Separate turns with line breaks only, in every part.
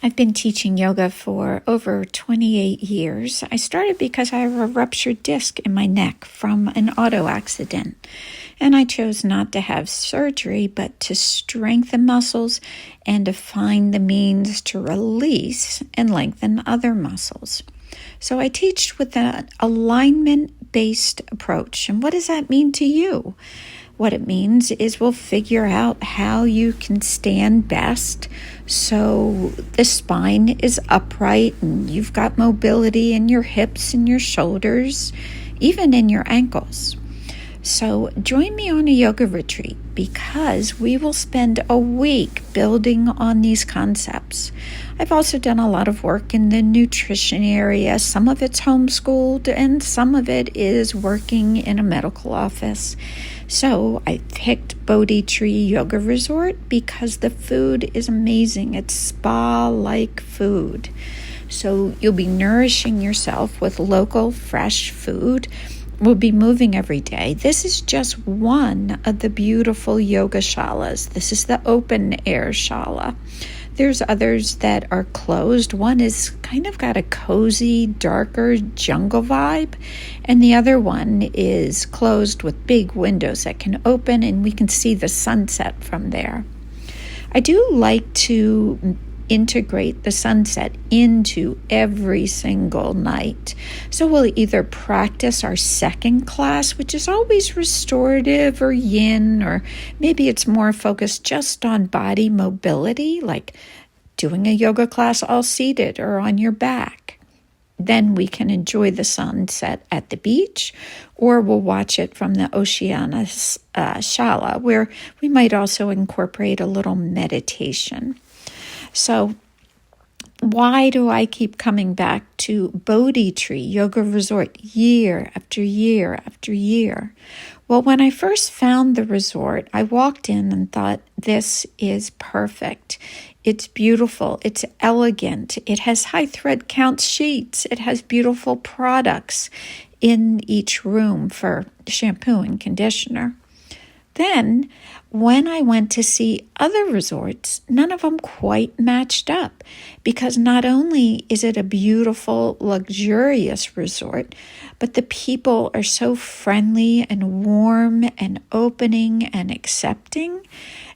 I've been teaching yoga for over 28 years. I started because I have a ruptured disc in my neck from an auto accident. And I chose not to have surgery, but to strengthen muscles and to find the means to release and lengthen other muscles. So I teach with an alignment-based approach. And what does that mean to you? What it means is we'll figure out how you can stand best so the spine is upright and you've got mobility in your hips and your shoulders, even in your ankles. So join me on a yoga retreat because we will spend a week building on these concepts. I've also done a lot of work in the nutrition area. Some of it's homeschooled and some of it is working in a medical office. So I picked Bodhi Tree Yoga Resort because the food is amazing. It's spa-like food. So you'll be nourishing yourself with local fresh food. We'll be moving every day. This is just one of the beautiful yoga shalas. This is the open air shala. There's others that are closed. One is kind of got a cozy, darker jungle vibe, and the other one is closed with big windows that can open, and we can see the sunset from there. I do like to integrate the sunset into every single night. So we'll either practice our second class, which is always restorative or yin, or maybe it's more focused just on body mobility, like doing a yoga class all seated or on your back. Then we can enjoy the sunset at the beach, or we'll watch it from the Oceana Shala, where we might also incorporate a little meditation. So why do I keep coming back to Bodhi Tree Yoga Resort year after year after year? Well, when I first found the resort, I walked in and thought, this is perfect. It's beautiful. It's elegant. It has high thread count sheets. It has beautiful products in each room for shampoo and conditioner. Then, when I went to see other resorts, none of them quite matched up because not only is it a beautiful, luxurious resort, but the people are so friendly and warm and opening and accepting.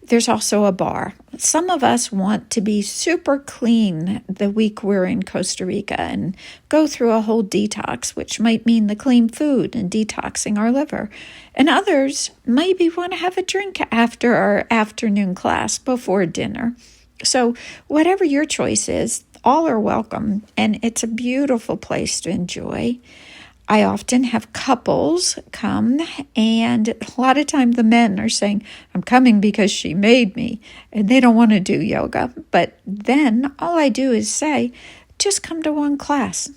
There's also a bar. Some of us want to be super clean the week we're in Costa Rica and go through a whole detox, which might mean the clean food and detoxing our liver. And others maybe want to have a drink after our afternoon class before dinner. So whatever your choice is, all are welcome, and it's a beautiful place to enjoy. I often have couples come, and a lot of times the men are saying, I'm coming because she made me, and they don't want to do yoga. But then all I do is say, just come to one class.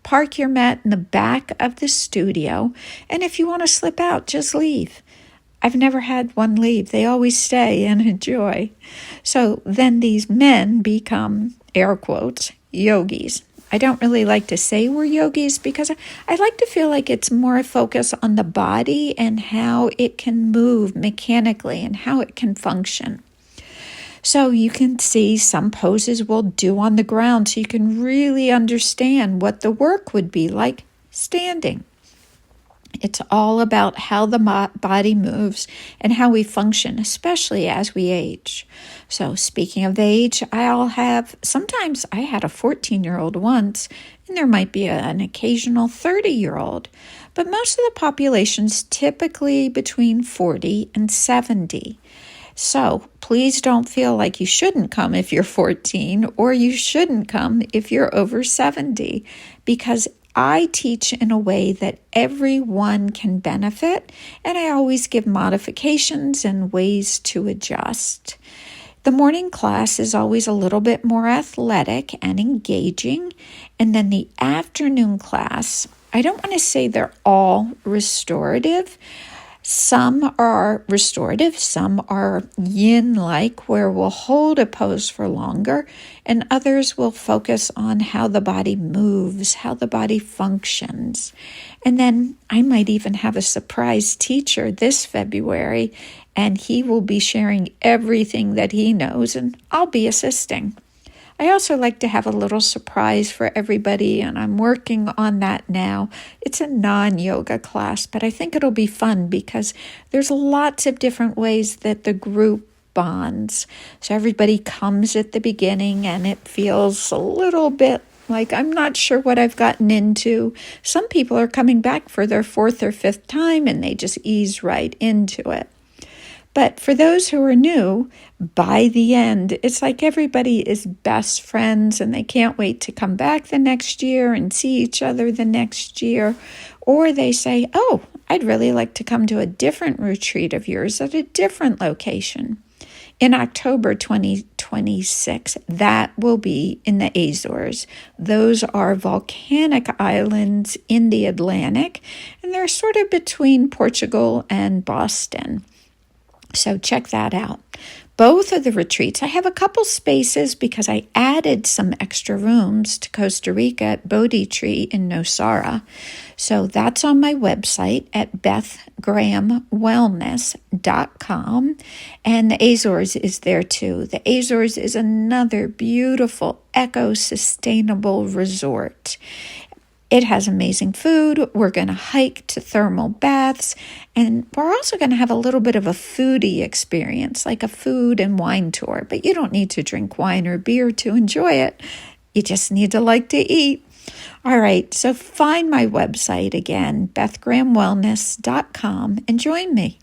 Park your mat in the back of the studio, and if you want to slip out, just leave. I've never had one leave. They always stay and enjoy. So then these men become, air quotes, yogis. I don't really like to say we're yogis because I like to feel like it's more a focus on the body and how it can move mechanically and how it can function. So you can see some poses we'll do on the ground so you can really understand what the work would be like standing. It's all about how the body moves and how we function, especially as we age. So speaking of age, sometimes I had a 14-year-old once, and there might be an occasional 30-year-old. But most of the population's typically between 40 and 70. So please don't feel like you shouldn't come if you're 14 or you shouldn't come if you're over 70, because I teach in a way that everyone can benefit, and I always give modifications and ways to adjust. The morning class is always a little bit more athletic and engaging, and then the afternoon class, I don't want to say they're all restorative. Some are restorative, some are yin-like, where we'll hold a pose for longer, and others will focus on how the body moves, how the body functions. And then I might even have a surprise teacher this February, and he will be sharing everything that he knows, and I'll be assisting. I also like to have a little surprise for everybody, and I'm working on that now. It's a non-yoga class, but I think it'll be fun because there's lots of different ways that the group bonds. So everybody comes at the beginning and it feels a little bit like I'm not sure what I've gotten into. Some people are coming back for their fourth or fifth time and they just ease right into it. But for those who are new, by the end, it's like everybody is best friends and they can't wait to come back the next year and see each other the next year. Or they say, oh, I'd really like to come to a different retreat of yours at a different location. In October 2026, that will be in the Azores. Those are volcanic islands in the Atlantic, and they're sort of between Portugal and Boston. So check that out. Both of the retreats, I have a couple spaces because I added some extra rooms to Costa Rica at Bodhi Tree in Nosara. So that's on my website at bethgrahamwellness.com. And the Azores is there too. The Azores is another beautiful eco-sustainable resort. It has amazing food. We're going to hike to thermal baths, and we're also going to have a little bit of a foodie experience, like a food and wine tour. But you don't need to drink wine or beer to enjoy it. You just need to like to eat. All right, so find my website again, bethgrahamwellness.com, and join me.